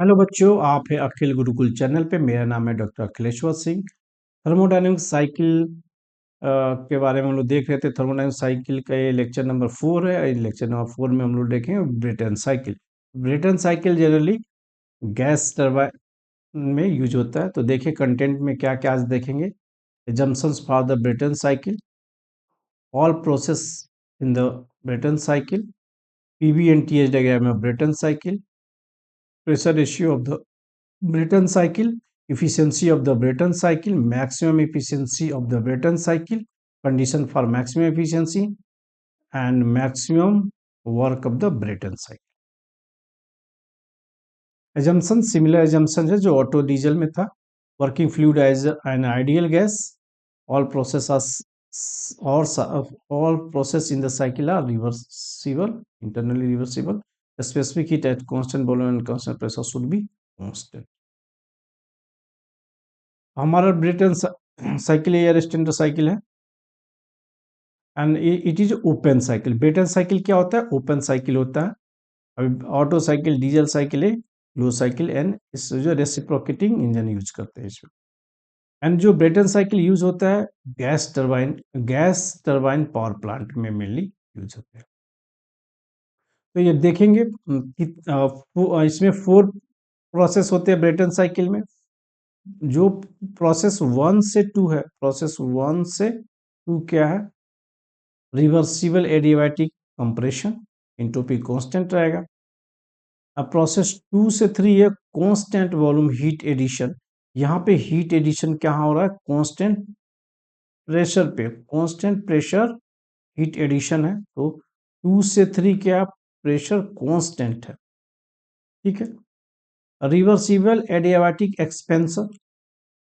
Hello बच्चों, आप है अखिल गुरुकुल चैनल पे। मेरा नाम है doctor Akhileshwar Singh. Thermodynamic cycle के बारे में हम लोग देख रहे थे। थर्मोडायनेमिक साइकिल का ये लेक्चर नंबर 4 है। लेक्चर नंबर 4 में हम लोग देखेंगे Brayton cycle. Brayton cycle generally gas turbine में यूज होता है। तो देखिए कंटेंट में क्या क्या आज देखेंगे। Assumptions for the Brayton cycle, all process in the Brayton cycle, PV and TH diagram of Brayton cycle, pressure ratio of the Brayton cycle, efficiency of the Brayton cycle, maximum efficiency of the Brayton cycle, condition for maximum efficiency and maximum work of the Brayton cycle. Assumption similar assumption है जो auto diesel में था। Working fluid as an ideal gas, all process are all process in the cycle are reversible, internally reversible. The specific heat at constant volume and constant pressure should be constant. हमारा Brayton cycle air standard cycle है and it is open cycle. Brayton cycle क्या होता है? Open cycle होता है। अभी Otto cycle diesel cycle है, close cycle, and इस जो रेसिप्रोकेटिंग इंजन यूज करते हैं इसमें। एंड जो ब्रेटन साइकिल यूज होता है गैस टरबाइन पावर प्लांट में मेनली यूज होते हैं। तो ये देखेंगे कि इसमें 4 प्रोसेस होते हैं ब्रेटन साइकिल में। जो प्रोसेस 1 से 2 है, प्रोसेस 1 से 2 क्या है? Reversible adiabatic compression, entropy constant रहेगा। अब प्रोसेस 2 से 3 है कांस्टेंट वॉल्यूम हीट एडिशन। यहाँ पे हीट एडिशन क्या हो रहा है? कांस्टेंट प्रेशर पे, कांस्टेंट प्रेशर हीट एडिशन है। तो 2 से 3 क्या? प्रेशर कांस्टेंट है, ठीक है। रिवर्सिबल एडियाबैटिक एक्सपेंशन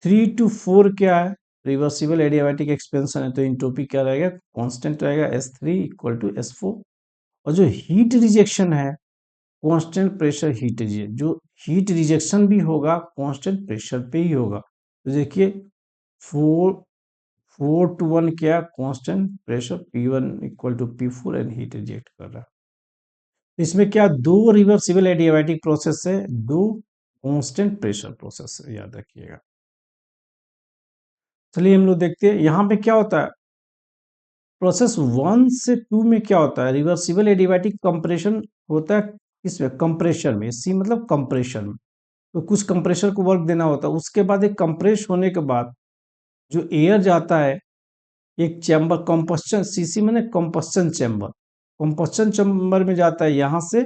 3 to 4 क्या है? रिवर्सिबल एडियाबैटिक एक्सपेंशन है, तो एंट्रोपी क्या रहेगा? कांस्टेंट रहेगा, S3 इक्वल टू S4। और जो हीट रिजेक्शन है कांस्टेंट प्रेशर हीट रिजेक्शन, जो हीट रिजेक्शन भी होगा कांस्टेंट प्रेशर पे ही होगा। तो देखिए 4 to 1 क्या? Constant pressure P1 equal to P4 and heat reject कर रहा है। इसमें क्या? 2 रिवर्सिबल एडियाबैटिक प्रोसेस है, 2 कांस्टेंट प्रेशर प्रोसेस है, याद रखिएगा। चलिए हम लोग देखते हैं यहाँ पे क्या होता है। प्रोसेस 1 से 2 में क्या होता है? रिवर्सिबल एडियाबैटिक कंप्रेशन होता है। इसमें कंप्रेशर में, सी मतलब कंप्रेशन में, तो कुछ कंप्रेशर को वर्क देना होता है। उसके बाद एक कंप्रेस होने के बाद जो एयर जाता है एक चैम्बर, कंपस्शन, सीसी मैंने कंपस्शन चैम्बर, कंपस्शन चैम्बर में जाता है। यहाँ से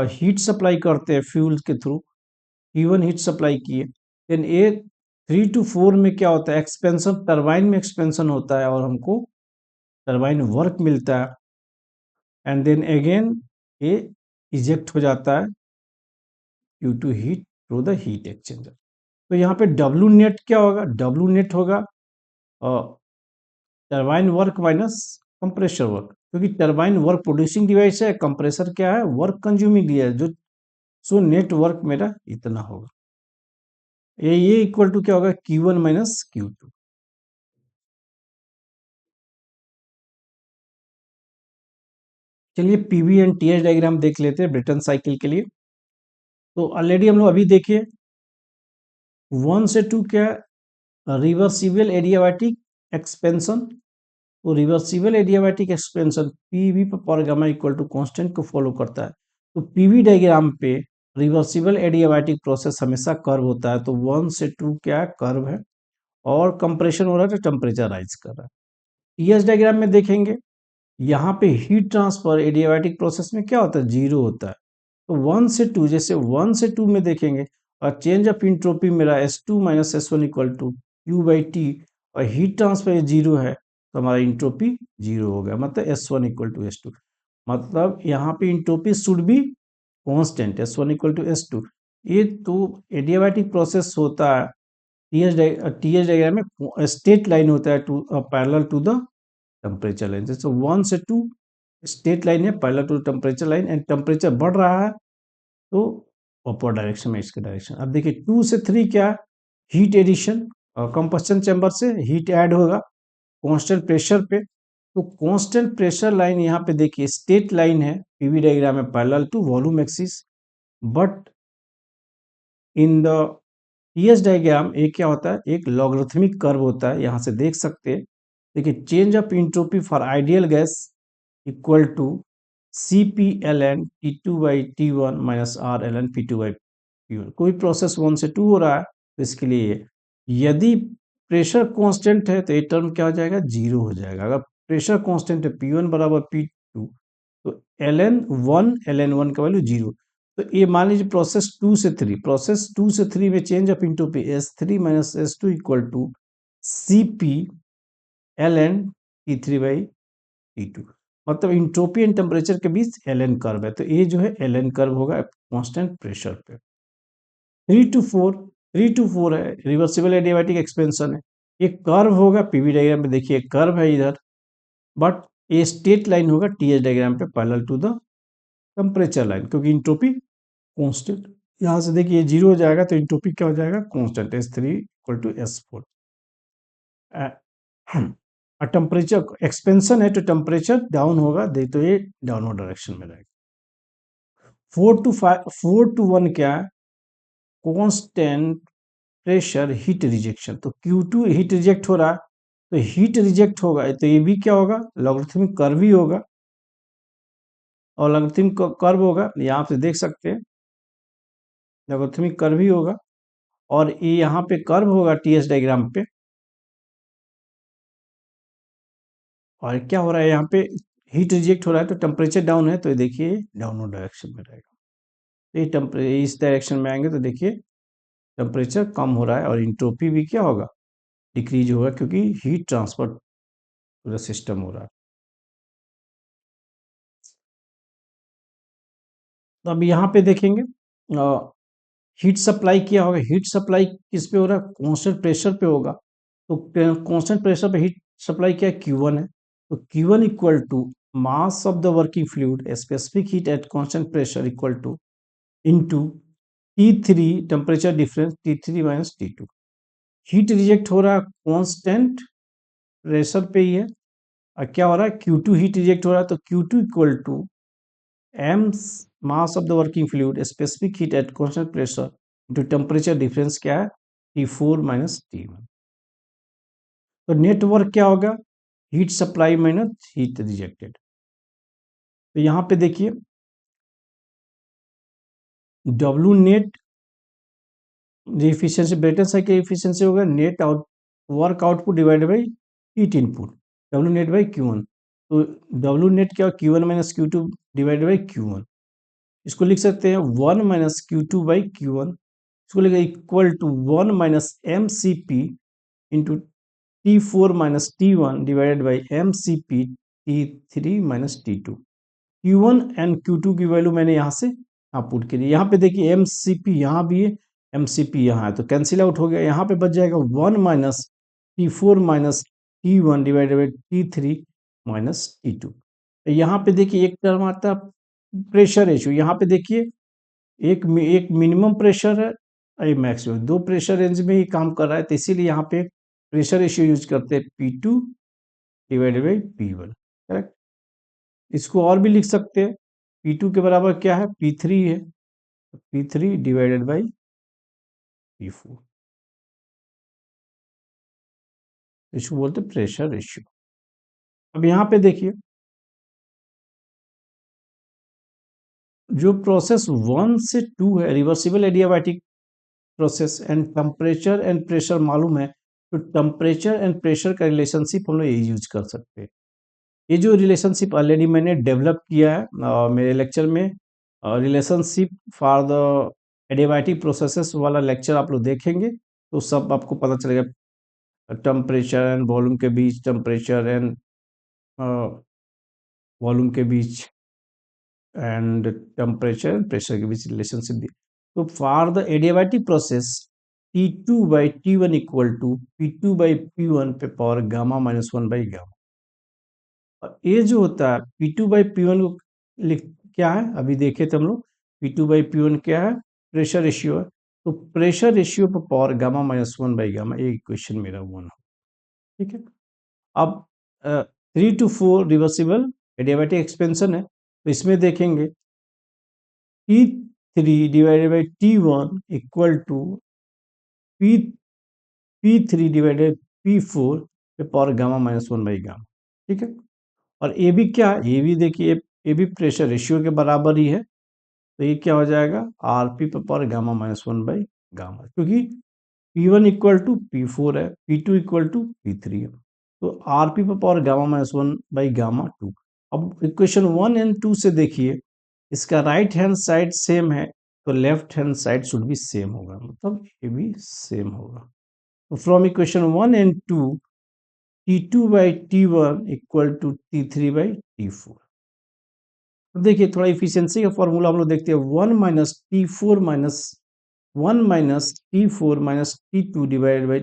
हीट सप्लाई करते हैं फ्यूल के थ्रू, P1 हीट सप्लाई किए। देन ए 3 to 4 में क्या होता है? एक्सपेंशन, टरबाइन में एक्सपेंशन होता है और हमको टरबाइन वर्क मिलता है। एंड देन अगेन ये इजेक्ट हो जाता है due to heat through the heat exchanger. तो यहाँ पे डब्ल्यू नेट क्या होगा? डब्ल्यू नेट होगा turbine work minus compressor work, क्योंकि टरबाइन वर्क प्रोड्यूसिंग डिवाइस है, कंप्रेसर क्या है? Work consuming device. जो सो नेट वर्क मेरा इतना होगा। ये इक्वल टू क्या होगा? Q1 minus Q2। चलिए पीवी एंड टीएच डायग्राम देख लेते हैं ब्रेटन साइकिल के लिए। तो ऑलरेडी हम लोग अभी देखिए 1 से 2 क्या? Reversible adiabatic expansion. तो रिवर्सिबल एडियाबैटिक एक्सपेंशन पीवी पर power gamma equal to constant को फॉलो करता है। तो पीवी डायग्राम पे रिवर्सिबल एडियाबैटिक प्रोसेस हमेशा कर्व होता है। तो 1 से 2 क्या है? कर्व है और कंप्रेशन हो रहा है तो टेम्परेचर राइज कर रहा है। टीएच डायग्राम में देखेंगे यहाँ पे हीट ट्रांसफर एडियाबैटिक प्रोसेस में क्या होता है? 0 होता है। तो 1 से 2, जैसे 1 से 2 में देखेंगे और चेंज ऑफ इंट्रोपी मेरा S2 minus S1 equal to Q/T, और हीट ट्रांसफर 0 है तो हमारा इंट्रोपी 0 हो गया, मतलब S1 इक्वल टू S2। मतलब यहाँ पे entropy should be constant, S1 equal to S2। ये तो एडियाबैटिक प्रोसेस होता है। टीएच डायग्राम में स्ट्रेट लाइन होता है to parallel to the temperature line. जैसे 1 से 2 स्ट्रेट लाइन है parallel to temperature line, and temperature बढ़ रहा है तो अपवर्ड डायरेक्शन में इसके डायरेक्शन। अब देखिए 2 से 3 क्या? हीट एडिशन, और कंबस्शन चैम्बर से हीट ऐड होगा कांस्टेंट प्रेशर पे। तो कांस्टेंट प्रेशर लाइन यहाँ पे देखिए स्ट्रेट लाइन है पीवी डायग्राम में parallel to volume axis, but in the TS diagram एक क्या होता है, एक लॉगरिथमिक कर्व होता है, यहाँ से देख सकते हैं। देखिए change of entropy for ideal gas equal to C P L N T two by T one minus R L N P two by P one. कोई प्रोसेस 1 से 2 हो रहा है तो इसके लिए यदि प्रेशर कांस्टेंट है तो ये टर्म क्या हो जाएगा, जीरो हो जाएगा। अगर प्रेशर कांस्टेंट है पी वन बराबर पी टू तो एल एन वन का वैल्यू जीरो। तो ये मान लीजिए प्रोसेस टू से थ्री में change of entropy S three minus S two equal to C P L N T three by T two. मतलब इंट्रोपी एंड टेम्परेचर के बीच एल एन कर्व है, तो ये जो है एल एन कर्व होगा कांस्टेंट प्रेशर पे। 3 to 4 है रिवर्सिबल एडियाबैटिक एक्सपेंशन है। ये कर्व होगा, पीवी डायग्राम में देखिए कर्व है इधर, बट ये स्ट्रेट लाइन होगा टीएच डायग्राम पे parallel to the temperature line, क्योंकि इंट्रोपी कांस्टेंट यहाँ से देखिए जीरो हो जाएगा तो इंट्रोपी क्या हो जाएगा, constant S three equal to S four. Temperature expansion है तो टेम्परेचर डाउन होगा, दे तो ये डाउनवर्ड डायरेक्शन में रहेगा। 4 to 1 क्या है, कांस्टेंट प्रेशर हीट रिजेक्शन। तो Q2 हीट रिजेक्ट हो रहा है तो हीट रिजेक्ट होगा तो ये भी क्या होगा, लॉगरिथमिक कर्व ही होगा, और लॉगरिथमिक कर्व होगा यहाँ पे देख सकते हैं, लॉगरिथमिक कर्व ही होगा। और ये यहाँ पे कर्व होगा टीएस डायग्राम पे, और क्या हो रहा है यहाँ पे हीट रिजेक्ट हो रहा है तो टेम्परेचर डाउन है, तो ये देखिए डाउनवर्ड डायरेक्शन में रहेगा। तो ये टेम्परेचर इस डायरेक्शन में आएंगे तो देखिए टेम्परेचर कम हो रहा है और इंट्रोपी भी क्या होगा, डिक्रीज होगा, क्योंकि हीट ट्रांसफर पूरा सिस्टम हो रहा है। तो अब यहाँ पे देखेंगे हीट सप्लाई क्या होगा, हीट सप्लाई किस पे हो रहा है, कांस्टेंट प्रेशर पे होगा। तो कांस्टेंट प्रेशर पे हीट सप्लाई क्या है, Q1 है। तो Q1 equal to mass of the working fluid specific heat at constant pressure equal to into T3 temperature difference T3 minus T2। Heat reject हो रहा है कांस्टेंट प्रेशर पे ही है, और क्या हो रहा है Q2 हीट रिजेक्ट हो रहा है, तो Q2 equal to m mass of the working fluid specific heat at constant pressure into temperature difference क्या है, T4 माइनस T1। तो नेटवर्क क्या होगा, heat supply minus heat rejected. तो यहाँ पे देखिए W net efficiency Brayton cycle efficiency होगा net out work output divided by heat input, W net by Q1। तो W नेट क्या, Q1 minus Q2 divided by Q1। इसको लिख सकते हैं 1 माइनस Q2 बाई Q1। इसको लिखा equal to 1 minus M C P into T4 minus T1 divided by M C P T3 minus T2। Q1 and Q2 की value मैंने यहाँ से आप पुट करी। यहाँ पे देखिए एम सी पी यहाँ भी है, एम सी पी यहाँ है, तो कैंसिल आउट हो गया। यहाँ पे बच जाएगा 1 minus T4 minus T1 divided by T3 minus T2। यहाँ पे देखिए एक टर्म आता है प्रेशर रेशियो, यहाँ पे देखिए एक मिनिमम प्रेशर है, एक मैक्सिमम, दो प्रेशर रेंज में ही काम कर रहा है, तो इसीलिए यहाँ पे प्रेशर रेशियो यूज करते हैं P2 divided by P1। Correct. इसको और भी लिख सकते हैं, P2 के बराबर क्या है, P3 है, P3 डिवाइडेड बाई P4। इसको बोलते हैं प्रेशर रेशियो। अब यहाँ पे देखिए जो प्रोसेस 1 से 2 है reversible adiabatic process and temperature and pressure मालूम है, तो टेम्परेचर एंड प्रेशर का रिलेशनशिप हम लोग यही यूज कर सकते हैं। ये जो रिलेशनशिप ऑलरेडी मैंने डेवलप किया है मेरे लेक्चर में, relationship for the adiabatic processes वाला लेक्चर आप लोग देखेंगे तो सब आपको पता चलेगा, टेम्परेचर एंड वॉल्यूम के बीच, टेम्परेचर एंड वॉल्यूम के बीच, एंड टेम्परेचर एंड प्रेशर के बीच रिलेशनशिप दी। तो for the adiabatic process T2 by T1 equal to P2 by P1 पे power gamma minus 1 by gamma. और ये जो होता है P2 बाई P1 को लिख क्या है, अभी देखे थे हम लोग, P2 बाई P1 क्या है, प्रेशर रेशियो है। तो प्रेशर रेशियो पर power gamma minus 1 by gamma, ये इक्वेशन मेरा 1 हो। ठीक है। अब 3 to 4 रिवर्सिबल एडियाबैटिक एक्सपेंशन है, तो इसमें देखेंगे three divided by T1 equal to P P3 divided P4 पे power gamma minus one by gamma. ठीक है, और ए बी क्या है, ए बी देखिए, ए बी प्रेशर रेशियो के बराबर ही है, तो ये क्या हो जाएगा आर पी पे power gamma minus one by gamma, क्योंकि P1 इक्वल टू P4 है, P2 इक्वल टू P3 है, तो आर पी पे power gamma minus one by gamma two. अब इक्वेशन 1 एंड 2 से देखिए, इसका राइट हैंड साइड सेम है, तो left hand side should be same होगा, मतलब ये भी सेम होगा। तो from equation 1 and 2, T2 by T1 equal to T3 by T4। तो देखिए थोड़ा इफिशियंसी का फॉर्मूला हम लोग देखते हैं, one minus T4 minus T2 divided by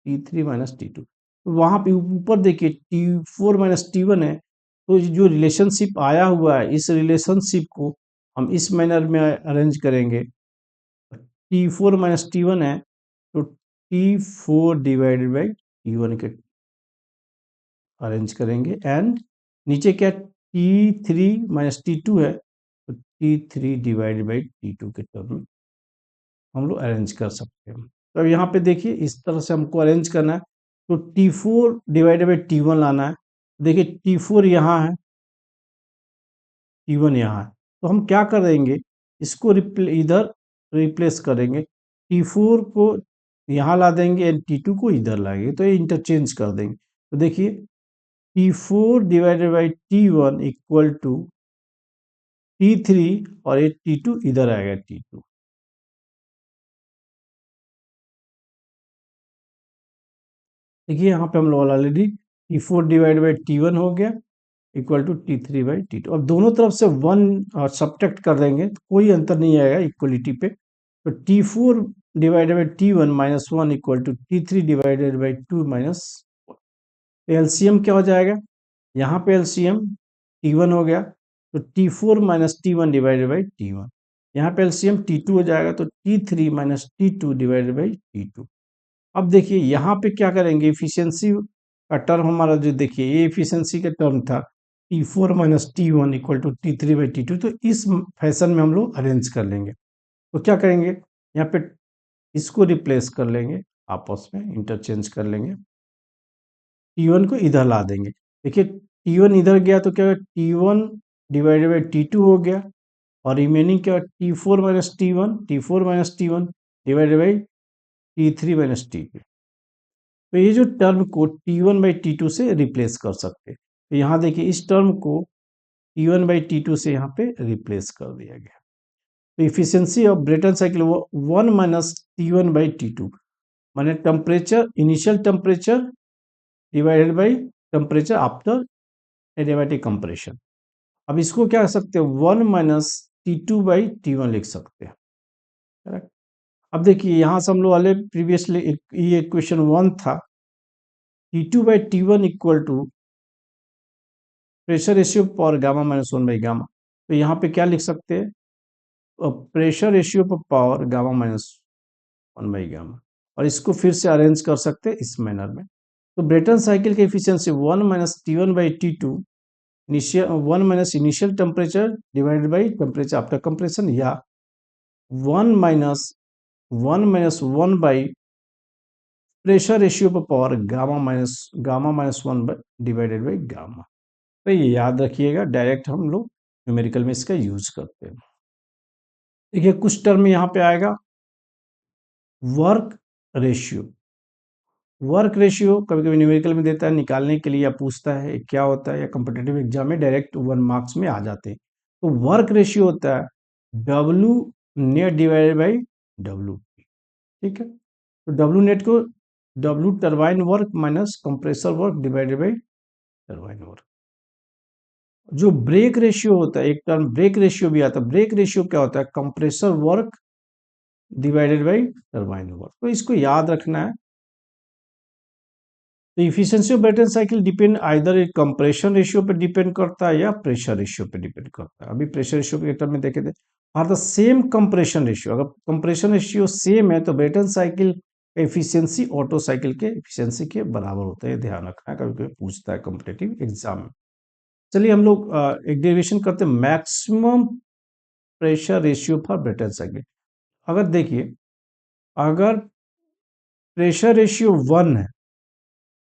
T3 minus T2। तो वहाँ पे ऊपर देखिए T4 माइनस T1 है, तो जो रिलेशनशिप आया हुआ है, इस रिलेशनशिप को हम इस मैनर में अरेंज करेंगे। T4 माइनस T1 है, तो T4 डिवाइडेड बाई T1 के अरेंज करेंगे, एंड नीचे क्या T3 माइनस T2 है, तो T3 डिवाइडेड बाई T2 के टर्म में हम लोग अरेंज कर सकते हैं। तो अब यहाँ पे देखिए इस तरह से हमको अरेंज करना है, तो T4 डिवाइडेड बाई T1 लाना है। देखिए T4 यहाँ है, T1 यहाँ है, तो हम क्या करेंगे, इसको इधर रिप्लेस करेंगे, T4 को यहाँ ला देंगे एंड T2 को इधर लाएंगे, तो ये इंटरचेंज कर देंगे। तो देखिए T4 divided by T1 equal to T3, और ये T2 इधर आएगा T2। देखिए यहाँ पे हम लोग already T4 divide by T1 हो गया equal to T3 by T2। अब दोनों तरफ से वन सब्ट्रैक्ट कर देंगे, तो कोई अंतर नहीं आएगा इक्वलिटी पे, तो T4 divided by T1 minus one equal to T3 divided by 2 minus. LCM क्या हो जाएगा, यहाँ पे एलसीएम T1 हो गया, तो T4 minus T1 divided by T1, यहाँ पे एलसीएम T2 हो जाएगा, तो T3 minus T2 divided by T2। अब देखिए यहाँ पे क्या करेंगे, इफिशियंसी का टर्म हमारा जो देखिए ये इफिशियंसी का टर्म था T4 minus T1 equal to T3 by T2, तो इस फैशन में हम लोग अरेंज कर लेंगे। तो क्या करेंगे, यहाँ पे इसको रिप्लेस कर लेंगे, आपस में इंटरचेंज कर लेंगे, T1 को इधर ला देंगे। देखिए T1 इधर गया तो क्या T1 डिवाइडेड बाई T2 हो गया, और रिमेनिंग क्या T4 minus T1 divided by T3 minus T2। तो ये जो टर्म को T1 बाई T2 से रिप्लेस कर सकते हैं, तो यहाँ देखिए इस टर्म को T1 बाई T2 से यहाँ पे रिप्लेस कर दिया गया। तो इफिशियंसी ऑफ ब्रेटन साइकिल वो 1 माइनस T1 बाई T2, माने temperature, initial temperature divided by temperature after adiabatic compression. अब इसको क्या कर सकते हैं, 1 माइनस T2 बाई T1 लिख सकते हैं, करेक्ट। अब देखिए यहाँ से हम लोग वाले प्रीवियसली ये इक्वेशन 1 था, T2 by T1 equal to pressure ratio power gamma minus one by gamma. तो यहाँ पे क्या लिख सकते हैं, प्रेशर रेशियो पर power gamma minus one by gamma, और इसको फिर से अरेंज कर सकते हैं इस मैनर में। तो ब्रेटन साइकिल की efficiency 1 minus T1 by T2, initial 1 minus initial temperature divided by temperature after compression, या 1 माइनस 1 बाई प्रेशर रेशियो पर power gamma minus one divided by gamma. तो ये याद रखिएगा, डायरेक्ट हम लोग न्यूमेरिकल में इसका यूज करते हैं। देखिए कुछ टर्म यहाँ पे आएगा, वर्क रेशियो। वर्क रेशियो कभी कभी न्यूमेरिकल में देता है निकालने के लिए, या पूछता है क्या होता है, या कॉम्पिटेटिव एग्जाम में डायरेक्ट 1 मार्क्स में आ जाते हैं। तो वर्क रेशियो होता है W net divided by W, ठीक है। तो W नेट को W turbine work minus compressor work divided by turbine work. जो ब्रेक रेशियो होता है, एक टर्म ब्रेक रेशियो भी आता है, ब्रेक रेशियो क्या होता है, compressor work divided by turbine work. तो इसको याद रखना है। तो efficiency of Brayton cycle depend either एक कंप्रेशन रेशियो पे डिपेंड करता है या प्रेशर रेशियो पे डिपेंड करता है। अभी प्रेशर रेशियो के टर्म में देखे थे, और द सेम कंप्रेशन रेशियो, अगर कंप्रेशन रेशियो सेम है तो ब्रेटन साइकिल का इफिशियंसी ऑटो साइकिल के इफिशियंसी के बराबर होता है, ध्यान रखना है, कभी कभी पूछता है कॉम्पिटेटिव एग्जाम में। चलिए हम लोग एक डेरिवेशन करते हैं, maximum pressure ratio for Brayton cycle. अगर देखिए, अगर प्रेशर रेशियो 1 है,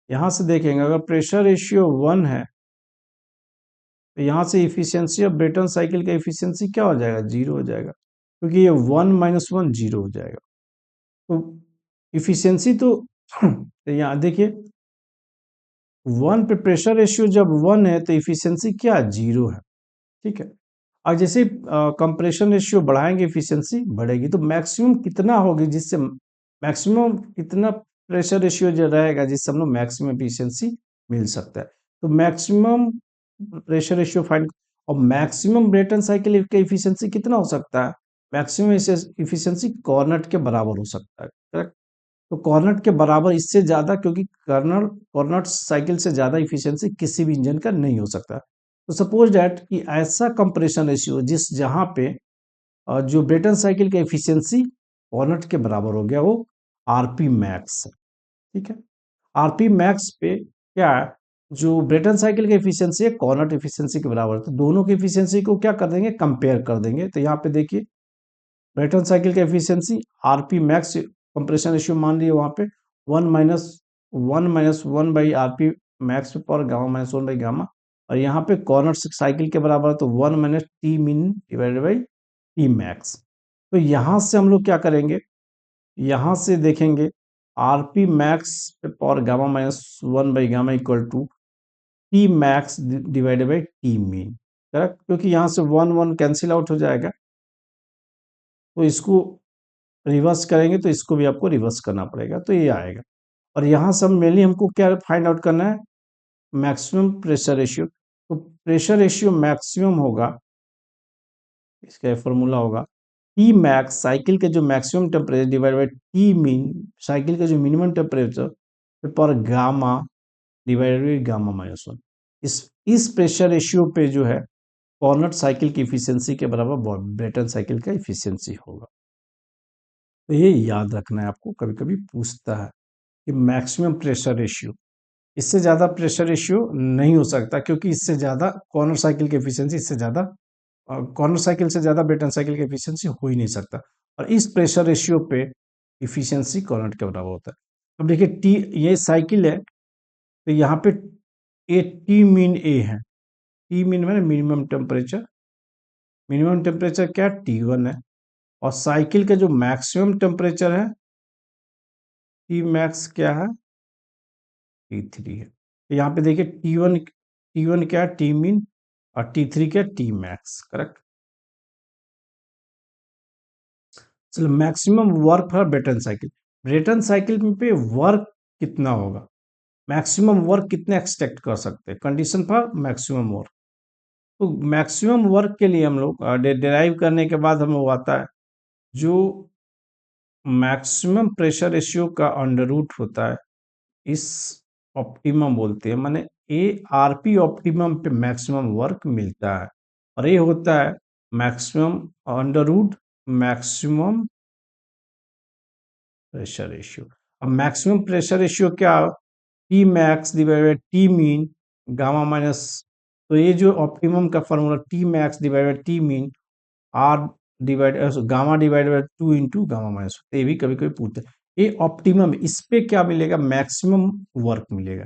यहाँ से देखेंगे अगर प्रेशर रेशियो 1 है तो यहाँ से इफिशियंसी ऑफ ब्रेटन साइकिल का इफिशियंसी क्या हो जाएगा, 0 हो जाएगा, क्योंकि ये 1 - 1 0 हो जाएगा। तो इफिशियंसी तो तो यहाँ देखिए 1 पे प्रेशर रेशियो जब 1 है तो इफिशियंसी क्या 0 है, ठीक है। और जैसे कंप्रेशन रेशियो बढ़ाएंगे इफिशियंसी बढ़ेगी, तो मैक्सिमम कितना होगी जिससे मैक्सिमम कितना प्रेशर रेशियो जो रहेगा जिससे हम लोग मैक्सिमम इफिशियंसी मिल सकता है। तो मैक्सिमम प्रेशर रेशियो फाइंड, और मैक्सिमम ब्रेटन साइकिल का इफिशियंसी कितना हो सकता है, मैक्सिमम इफिशियंसी कॉर्नट के बराबर हो सकता है, करेक्ट। तो कॉर्नट के बराबर इससे ज्यादा, क्योंकि कॉर्नट साइकिल से ज्यादा इफिशियंसी किसी भी इंजन का नहीं हो सकता। तो सपोज डैट कि ऐसा कंप्रेशन रेशियो जिस जहां पे जो ब्रेटन साइकिल का एफिशिएंसी कॉर्नट के बराबर हो गया, वो आरपी मैक्स है, ठीक है। आरपी मैक्स पे क्या है, जो ब्रेटन साइकिल का एफिशिएंसी है कॉर्नट एफिशिएंसी के बराबर है, तो दोनों की एफिशिएंसी को क्या कर देंगे, कंपेयर कर देंगे। तो यहाँ पे देखिए ब्रेटन साइकिल का efficiency RP max compression ratio मान लिए वहां पे 1 - 1 मैक्स पावर गामा -1/गामा, और यहाँ पे कॉर्नर साइकिल के बराबर है तो 1 - T min divided by T max. तो यहाँ से हम लोग क्या करेंगे, यहाँ से देखेंगे आरपी मैक्स पावर गामा -1/गामा equal to T max divided by T mean, correct, क्योंकि यहाँ से 1 1 कैंसिल आउट हो जाएगा। तो इसको रिवर्स करेंगे तो इसको भी आपको रिवर्स करना पड़ेगा, तो ये आएगा। और यहाँ से मेनली हमको क्या फाइंड आउट करना है, मैक्सिमम प्रेशर रेशियो। तो प्रेशर रेशियो मैक्सिमम होगा, इसका फॉर्मूला होगा टी मैक्स साइकिल के जो maximum temperature divide by T mean cycle का जो मिनिमम टेम्परेचर पर गामा डिवाइडेड बाई गामा -1। इस प्रेशर रेशियो पे जो है कॉर्नट साइकिल की इफिशियंसी के बराबर ब्रेटन साइकिल का इफिशियंसी होगा। तो ये याद रखना है आपको, कभी कभी पूछता है कि मैक्सिमम प्रेशर रेशियो, इससे ज़्यादा प्रेशर रेशियो नहीं हो सकता, क्योंकि इससे ज़्यादा कॉर्नर साइकिल की एफिशिएंसी, इससे ज़्यादा कॉर्नर साइकिल से ज़्यादा ब्रेटन साइकिल की एफिशिएंसी हो ही नहीं सकता। और इस प्रेशर रेशियो पे इफिशिएंसी कॉर्नर के बराबर होता है। अब देखिए टी, ये साइकिल है तो यहाँ पे ए टी मीन ए है, टी मीन मैंने मिनिमम टेम्परेचर, मिनिमम टेम्परेचर क्या T1 है, और साइकिल का जो मैक्सिमम टेम्परेचर है टी मैक्स क्या है, T3 है। तो यहाँ पे देखिए T1 क्या है, टी मीन, और T3 क्या है, टी मैक्स, करेक्ट। चलो maximum work for Brayton cycle, Brayton cycle पे वर्क कितना होगा, मैक्सिमम वर्क कितने एक्सपेक्ट कर सकते हैं, कंडीशन फॉर मैक्सिमम वर्क। तो मैक्सिमम वर्क के लिए हम लोग डिराइव करने के बाद हमें वो आता है जो मैक्सिमम प्रेशर रेशियो का अंडर रूट होता है, इस ऑप्टिमम बोलते हैं, माने ए आरपी ऑप्टिमम पे मैक्सिमम वर्क मिलता है, और ये होता है maximum under root maximum pressure ratio. अब मैक्सिमम प्रेशर रेशियो क्या, T max divided T min gamma minus, तो ये जो ऑप्टिमम का formula T max divided T min R divide gamma divided by 2 × gamma-, ये भी कभी कभी पूछते हैं। ये ऑप्टिमम, इस पे क्या मिलेगा, मैक्सिमम वर्क मिलेगा।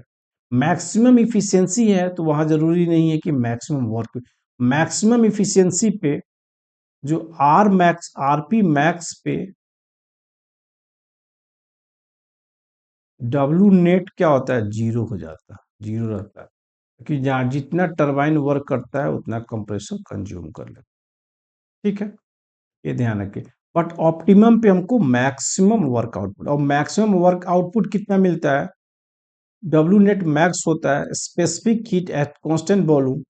मैक्सिमम इफिशियंसी है तो वहां जरूरी नहीं है कि मैक्सिमम वर्क, मैक्सिमम इफिशियंसी पे जो आर मैक्स आरपी मैक्स पे डब्ल्यू नेट क्या होता है, 0 हो जाता है, 0 रहता है, क्योंकि जहाँ जितना टरबाइन वर्क करता है उतना कंप्रेसर कंज्यूम कर लेता है, ठीक है, ये ध्यान रखिए। बट ऑप्टिमम पे हमको मैक्सिमम वर्क आउटपुट, और मैक्सिमम वर्क आउटपुट कितना मिलता है, डब्ल्यू नेट मैक्स होता है specific heat at constant volume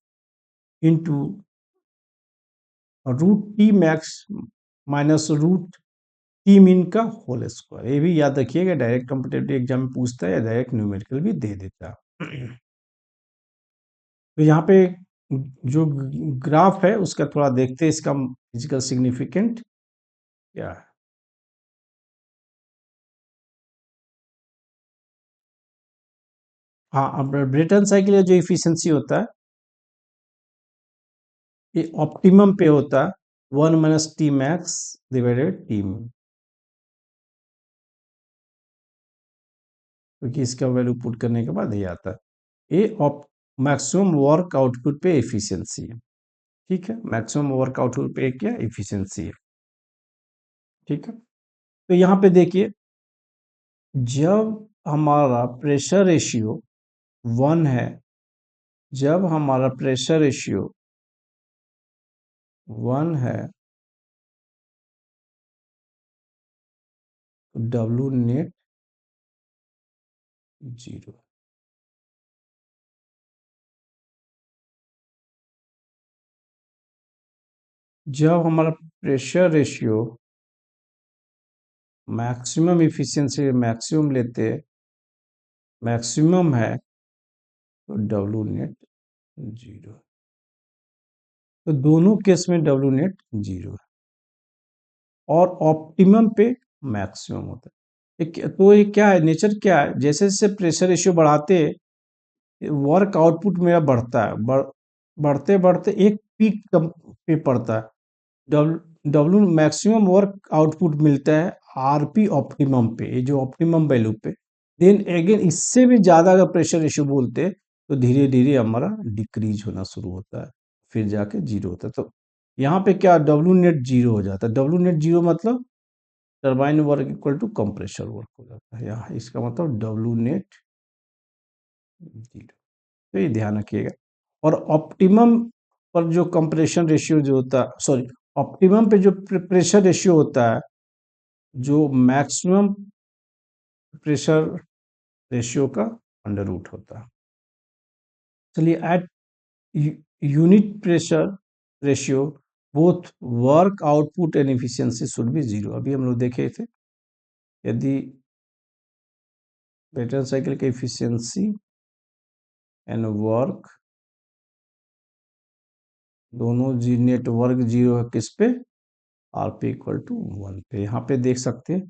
into root T max minus root T min का होल स्क्वायर। ये भी याद रखिएगा, डायरेक्ट कॉम्पिटिटिव एग्जाम में पूछता है या डायरेक्ट न्यूमेरिकल भी दे देता है। तो यहाँ पे जो ग्राफ है उसका थोड़ा देखते हैं, इसका फिजिकल सिग्निफिकेंट क्या है। हाँ, अब ब्रेटन साइकिल का जो इफिशियंसी होता है ये ऑप्टिमम पे होता है 1 minus T max divided T min, क्योंकि इसका वैल्यू पुट करने के बाद ये आता है। ये मैक्सिमम वर्क आउटपुट पे एफिशिएंसी है। ठीक है, मैक्सिमम वर्क आउटपुट पे क्या एफिशिएंसी है। ठीक है, तो यहाँ पे देखिए, जब हमारा प्रेशर रेशियो 1 है, जब हमारा प्रेशर रेशियो 1 है, तो डब्ल्यू नेट 0। जब हमारा pressure ratio maximum efficiency maximum लेते मैक्सिमम है, तो डब्ल्यू नेट 0। तो दोनों केस में डब्ल्यू नेट 0 है, और ऑप्टिमम पे मैक्सिमम होता है। तो ये क्या है, नेचर क्या है, जैसे जैसे प्रेशर रेशियो बढ़ाते वर्क आउटपुट मेरा बढ़ता है, बढ़ते बढ़ते एक पीक पे पड़ता है। डब्ल्यू मैक्सिमम वर्क आउटपुट मिलता है आरपी ऑप्टिमम पे, ये जो ऑप्टिमम वैल्यू पे। देन अगेन इससे भी ज़्यादा अगर प्रेशर रेशियो बोलते तो धीरे धीरे हमारा डिक्रीज होना शुरू होता है, फिर जाके 0 होता है। तो यहाँ पे क्या डब्ल्यू नेट 0 हो जाता है। डब्ल्यू नेट 0 मतलब turbine work equal to compressor work हो जाता है। यहाँ इसका मतलब डब्ल्यू नेट 0। तो ये ध्यान रखिएगा। और ऑप्टिमम पर जो कंप्रेशन रेशियो जो होता है, सॉरी, ऑप्टिमम पे जो प्रेशर रेशियो होता है, जो मैक्सिमम प्रेशर रेशियो का अंडर रूट होता है। चलिए, at unit pressure ratio both work output and efficiency should be 0। अभी हम लोग देखे थे, यदि ब्रेटन साइकिल की एफिशिएंसी एंड वर्क दोनों नेटवर्क 0 है किस पे, आर पे इक्वल टू 1 पे। यहाँ पे देख सकते हैं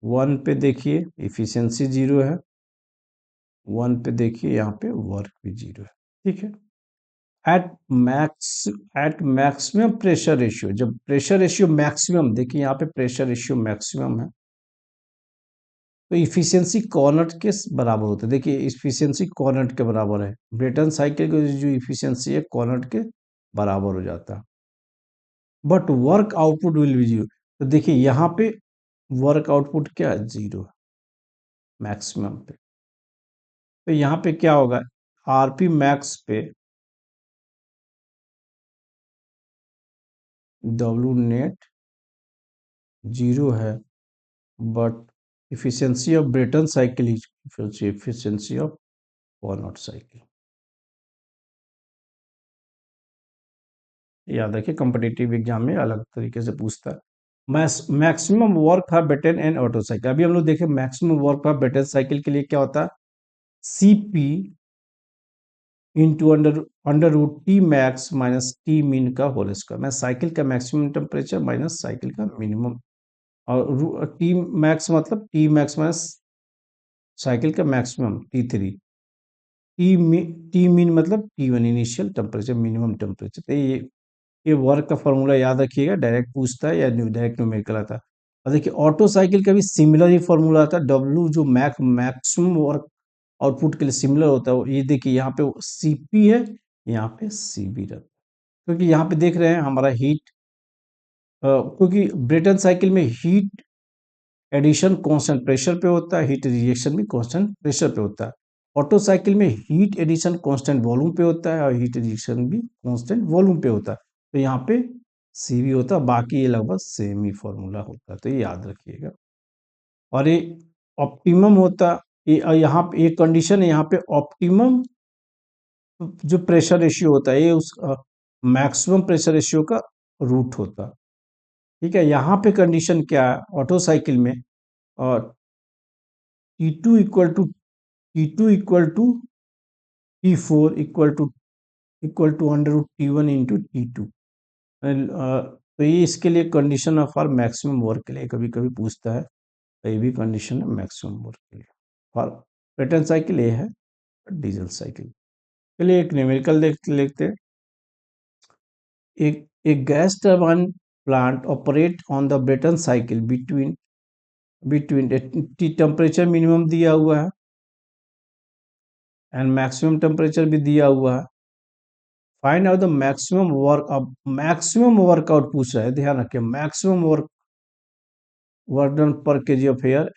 1 पे देखिए इफिशियंसी 0 है, 1 पे देखिए यहाँ पे वर्क भी 0 है। ठीक है, at at maximum pressure ratio, जब प्रेशर रेशियो मैक्सिमम, देखिए यहाँ पे प्रेशर रेशियो मैक्सिमम है, तो इफिशियंसी कॉर्नट के बराबर होता है। देखिए इफिशियंसी कॉर्नट के बराबर है, ब्रेटन साइकिल की जो इफिशियंसी है कॉर्नट के बराबर हो जाता है। But work output will be 0। तो देखिए यहाँ पे वर्क आउटपुट क्या है, 0 है मैक्सिमम पे। तो यहाँ पे क्या होगा, आरपी मैक्स पे डब्ल्यू नेट 0 है, but efficiency of Brayton cycle is efficiency of Carnot cycle. याद रखिए, कॉम्पिटिटिव एग्जाम में अलग तरीके से पूछता है। मैक्सिमम वर्क है बेटन एंड ऑटो साइकिल। अभी हम लोग देखें मैक्सिमम वर्क है बेटन साइकिल के लिए क्या होता है, CP into under root T max minus T min का होल स्क्वायर। मैं साइकिल का मैक्सिमम टेम्परेचर माइनस साइकिल का मिनिमम, और टी मैक्स मतलब टी मैक्स माइनस साइकिल का मैक्सिमम T3, टी मीन मतलब T1 initial temperature minimum temperature. तो ये वर्क का फॉर्मूला याद रखिएगा, डायरेक्ट पूछता है या डायरेक्ट न्यूमेरिकल आता है। और देखिए ऑटो साइकिल का भी सिमिलर ही फॉर्मूला आता है, डब्ल्यू जो मैक्सिमम वर्क आउटपुट के लिए सिमिलर होता है। ये देखिए यहाँ पे सीपी है, यहाँ पे सीबी रहता है, क्योंकि यहाँ पे देख रहे हैं हमारा हीट, क्योंकि ब्रेटन साइकिल में हीट एडिशन कांस्टेंट प्रेशर पे होता है, हीट रिजेक्शन भी कांस्टेंट प्रेशर पे होता है। ऑटो साइकिल में हीट एडिशन कांस्टेंट वॉल्यूम पे होता है और हीट रिजेक्शन भी कांस्टेंट वॉल्यूम पे होता है। तो यहाँ पे सीवी होता है, बाकी ये लगभग सेम ही फॉर्मूला होता है, तो ये याद रखिएगा। और ये ऑप्टिमम होता ये, यहाँ पे एक कंडीशन है, यहाँ पे ऑप्टिमम जो प्रेशर रेशियो होता है ये उस मैक्सिमम प्रेशर रेशियो का रूट होता है। ठीक है, यहाँ पे कंडीशन क्या है ऑटो साइकिल में, और T2 equal to T4 equal to under root T1 into T2। तो ये इसके लिए condition of for maximum work के लिए कभी कभी पूछता है, तो ये भी कंडीशन है मैक्सिमम वर्क के लिए। फॉर पेटर्न साइकिल ये है डीजल साइकिल। चलिए एक न्यूमेरिकल देख लेते हैं। एक एक gas turbine plant operate on the Brayton cycle between T temperature minimum दिया हुआ है एंड मैक्सिमम टेम्परेचर भी दिया हुआ है। Find out the maximum work, अब मैक्सिमम वर्कआउट पूछ रहा है, ध्यान रखिए maximum work done per kg of air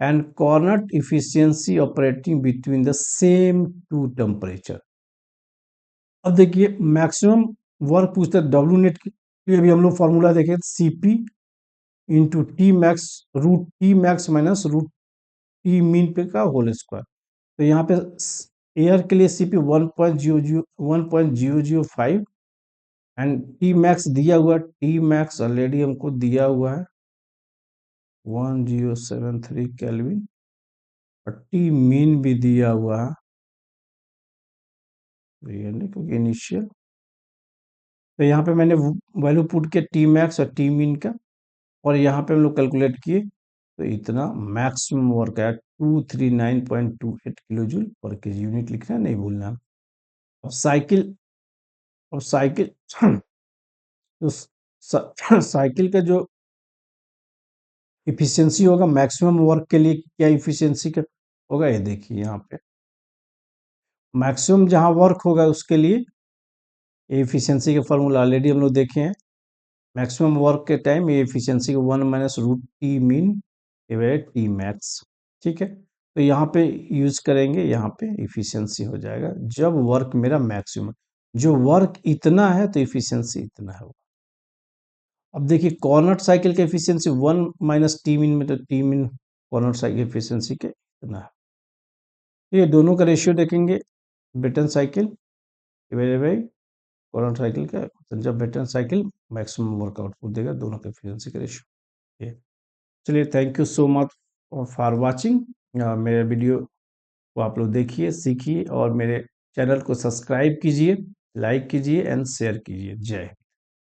and Carnot efficiency operating between the same two temperature. अब देखिए मैक्सिमम वर्क पूछता है डब्ल्यू नेट के लिए भी हम लोग फॉर्मूला देखें CP into T max root T max minus root T min पे का होल स्क्वायर। तो यहाँ पे एयर के लिए सीपी 1.005 एंड टी मैक्स दिया हुआ, टी मैक्स ऑलरेडी हमको दिया हुआ है 1073 केल्विन और टी मीन भी दिया हुआ है क्योंकि इनिशियल। तो यहाँ पे मैंने वैल्यू पुट किया टी मैक्स और टी मीन का, और यहाँ पे हम लोग कैलकुलेट किए तो इतना मैक्सिमम वर्क आया 239.28 किलो जूल पर केजी। यूनिट लिखना नहीं भूलना। और साइकिल तो साइकिल का जो इफिशियंसी होगा मैक्सिमम वर्क के लिए, क्या इफिशियंसी का होगा ये देखिए यहाँ पे मैक्सिमम जहाँ वर्क होगा उसके लिए एफिशिएंसी का फॉर्मूला ऑलरेडी हम लोग देखे हैं। मैक्सिमम वर्क के टाइम ये एफिशिएंसी का 1 minus root T min divided T max, ठीक है। तो यहाँ पे यूज करेंगे, यहाँ पे इफिशिएंसी हो जाएगा जब वर्क मेरा मैक्सिमम, जो वर्क इतना है तो इफिशिएंसी इतना है। अब देखिए कॉर्नट साइकिल का एफिशिएंसी 1 माइनस टी मीन में, तो T min Carnot cycle efficiency के इतना है। ये दोनों का रेशियो देखेंगे Brayton cycle divided by Carnot cycle का, जब Brayton cycle maximum work output देगा, दोनों के एफिशिएंसी का रेशियो। चलिए thank you so much for watching. मेरे वीडियो को आप लोग देखिए, सीखिए और मेरे चैनल को सब्सक्राइब कीजिए, लाइक कीजिए एंड शेयर कीजिए। जय हिंद।